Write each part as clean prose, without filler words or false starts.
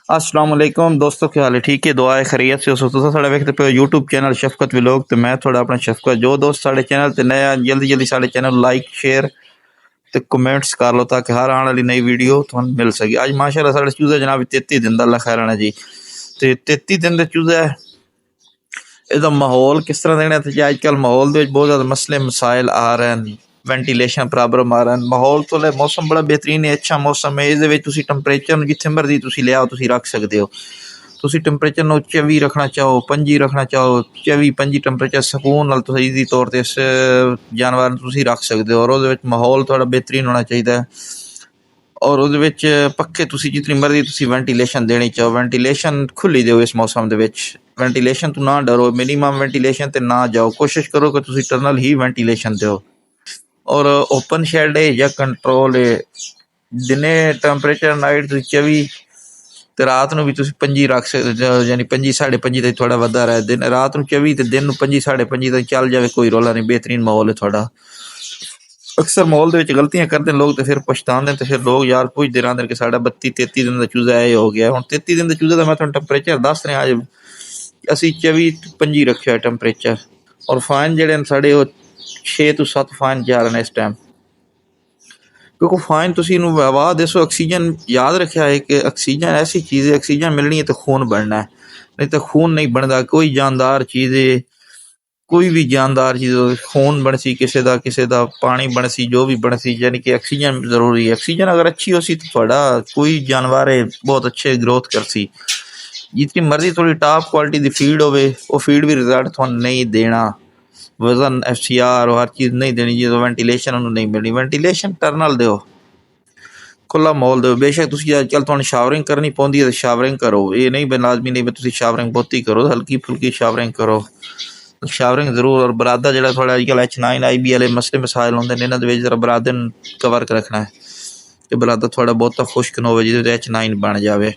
अस्सलाम वालेकुम दोस्तों, क्या हाल है? ठीक है, दुआ है खैरियत से हो। तुसां साढ़े वेखदे पे यूट्यूब चैनल शफकत व्लॉग ते मैं थोड़ा अपना शफकत। जो दोस्त साढ़े चैनल ते नया जल्दी जल्दी साढ़े चैनल लाइक शेयर ते कमेंट्स कर लो ताकि हर आने वाली नई वीडियो तुहानू मिल सके। अज माशाअल्लाह साढ़े चूज़े जनाब 33 दिन दा अल्लाह खैर आना जी। ते 33 दिन दे चूज़ा ਇਹਦਾ माहौल किस तरह देना ते अजकल माहौल दे बहुत ज़्यादा मसले मसाइल आ रहे हैं, वेंटिलेशन प्रॉब्लम आ रहा है। माहौल तो मौसम बड़ा बेहतरीन है, अच्छा मौसम है। इस टैंपरेचर जिथे मर्जी तुसी ले आओ तुसी रख सकते हो। तुसी टैंपरेचर ਨੂੰ 24 रखना चाहो 25 रखना चाहो 24-25 टैंपरेचर ਸਕੂਨ ਨਾਲ ਤੁਸੀਂ ਈਜ਼ੀ ਤੌਰ ਤੇ ਇਸ ਜਾਨਵਰ ਨੂੰ ਤੁਸੀਂ ਰੱਖ ਸਕਦੇ ਹੋ। ਔਰ ਉਹਦੇ ਵਿੱਚ ਮਾਹੌਲ ਥੋੜਾ ਬਿਹਤਰੀਨ ਹੋਣਾ ਚਾਹੀਦਾ ਹੈ। ਔਰ ਉਹਦੇ ਵਿੱਚ ਪੱਖੇ ਤੁਸੀਂ ਜਿਤਨੀ ਮਰਜ਼ੀ ਤੁਸੀਂ ਵੈਂਟੀਲੇਸ਼ਨ ਦੇਣੀ ਚਾਹੋ ਵੈਂਟੀਲੇਸ਼ਨ ਖੁੱਲੀ ਦਿਓ। ਇਸ ਮੌਸਮ ਦੇ ਵਿੱਚ ਵੈਂਟੀਲੇਸ਼ਨ ਤੋਂ ਨਾ ਡਰੋ, ਮਿਨੀਮਮ ਵੈਂਟੀਲੇਸ਼ਨ ਤੇ ਨਾ ਜਾਓ। ਕੋਸ਼ਿਸ਼ ਕਰੋ ਕਿ ਤੁਸੀਂ ਟਨਲ ਹੀ ਵੈਂਟੀਲੇਸ਼ਨ ਦਿਓ। ਔਰ ਓਪਨ ਸ਼ੈਡ ਹੈ ਜਾਂ ਕੰਟਰੋਲ ਹੈ। ਦਿਨੇ ਟੈਂਪਰੇਚਰ ਨਾਈਟ ਤੁਸੀਂ 24 ਤੇ ਰਾਤ ਨੂੰ ਵੀ ਤੁਸੀਂ 25 ਰੱਖ ਸਕਦੇ ਹੋ, ਯਾਨੀ 25-25.5 ਤੇ ਥੋੜਾ ਵੱਧਾ ਰਹੇ। ਦਿਨ ਰਾਤ ਨੂੰ 24 ਤੇ ਦਿਨ ਨੂੰ 25-25.5 ਤੱਕ ਚੱਲ ਜਾਵੇ, ਕੋਈ ਰੌਲਾ ਨਹੀਂ। बेहतरीन माहौल है थोड़ा। अक्सर माहौल ਦੇ ਵਿੱਚ ਗਲਤੀਆਂ ਕਰਦੇ ਨੇ ਲੋਕ ਤੇ ਫਿਰ ਪਛਤਾਉਂਦੇ ਤੇ ਫਿਰ ਲੋਕ ਯਾਰ ਪੁੱਛਦੇ ਰਹਿੰਦੇ ਕਿ ਸਾਡਾ 32-33 ਦਿਨ ਦਾ ਚੂਜ਼ਾ ਇਹ ਹੋ ਗਿਆ। ਹੁਣ 33 ਦਿਨ ਦੇ ਚੂਜ਼ੇ ਦਾ ਮੈਂ ਤੁਹਾਨੂੰ ਟੈਂਪਰੇਚਰ ਦੱਸ ਰਿਹਾ। ਅੱਜ ਅਸੀਂ 24-25 ਰੱਖਿਆ ਟੈਂਪਰੇਚਰ। ਔਰ ਫਾਨ ਜਿਹੜੇ ਨੇ ਸਾਡੇ ਉਹ 6 ਤੋਂ 7 ਫਾਨ ਜਾ ਰਹੇ ਨੇ ਇਸ ਟਾਈਮ। क्योंकि फाइन तुसी इनू हवा दसो। ऑक्सीजन याद रखा है कि ऑक्सीजन ऐसी चीज़ है, ऑक्सीजन मिलनी है तो खून बनना है, नहीं तो खून नहीं बनता। कोई जानदार चीज़ है, कोई भी जानदार चीज़ खून बन सी किसी का पानी बन सी जो भी बन सी, यानी कि ऑक्सीजन जरूरी है। ऑक्सीजन अगर अच्छी हो सी तो थोड़ा कोई जानवर है बहुत अच्छे ग्रोथ कर सी। जितनी मर्जी थोड़ी टॉप क्वालिटी की फीड हो वो फीड भी रिजल्ट थोड़ा नहीं देना। वजन FCR हर चीज़ नहीं देनी जो वेंटिलेशन उन्होंने नहीं मिलनी। वेंटिलेशन टर्नल दो, खुला माहौल दो। बेशक तुसी अजकल तुहानू शावरिंग करनी पौंदी है तो शावरिंग करो, ये नहीं भी लाजमी नहीं भी तुसी शावरिंग बहुती करो, हल्की फुल्की शावरिंग करो। शावरिंग जरूर। और बरादा जो थोड़ा अजकल H9 IB वाले मसले मसाइल होंगे इन्होंने विच जरा बरादे कवर रखना है कि बरादा थोड़ा बहुता खुश्क न हो जिससे H9 बन जाए।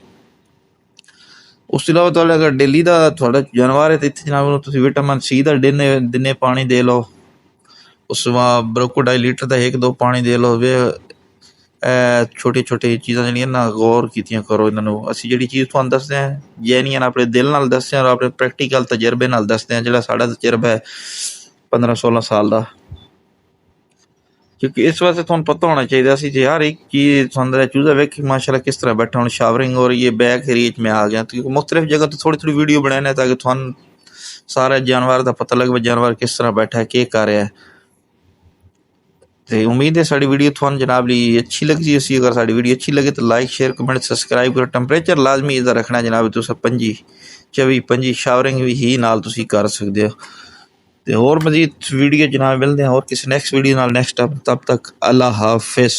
उस तो इलावा तो अगर डेली का थोड़ा जानवर है तो इतने जनाब तुम विटामिन C का दिने पानी दे लो। उस ब्रोकोडाइलीटर का 1-2 पानी दे लो। वे छोटी छोटी चीज़ां जिहड़ियां ना गौर कीतियां करो इन्होंने। असीं जिहड़ी चीज़ तुहानूं दसदे हैं जैनियन अपने दिल नाल दसदे हैं और अपने प्रैक्टिकल तजर्बे नाल दसदे हैं। जिहड़ा साडा तजर्बा है 15-16 साल का, क्योंकि इस वास्ते तुहानूं पता होना चाहिए असी जो हर एक चीज़ तुहानूं चूज़ा वेख माशाल्लाह किस तरह बैठा। हूँ शावरिंग और ये बैक एरिए में आ गया तो मुख्तलिफ जगह तो थोड़ी थोड़ी वीडियो बनाने ताकि तुहानूं सारे जानवर का पता लगे जानवर किस तरह बैठा है, क्या कर रहा है। तो उम्मीद है साड़ी वीडियो तुहानूं जनाब ली अच्छी लगी सी। अगर साड़ी वीडियो अच्छी लगे तो लाइक शेयर कमेंट सब्सक्राइब करो। टैंपरेचर लाजमी इसका रखना जनाब, तुस 25-24 शावरिंग भी ही नाल तुसी कर सकते हो। तो और मजीद वीडियो जनाब मिलते हैं और किसी नेक्स्ट वीडियो नाल नेक्स्ट। तब तक अल्लाह हाफिज़।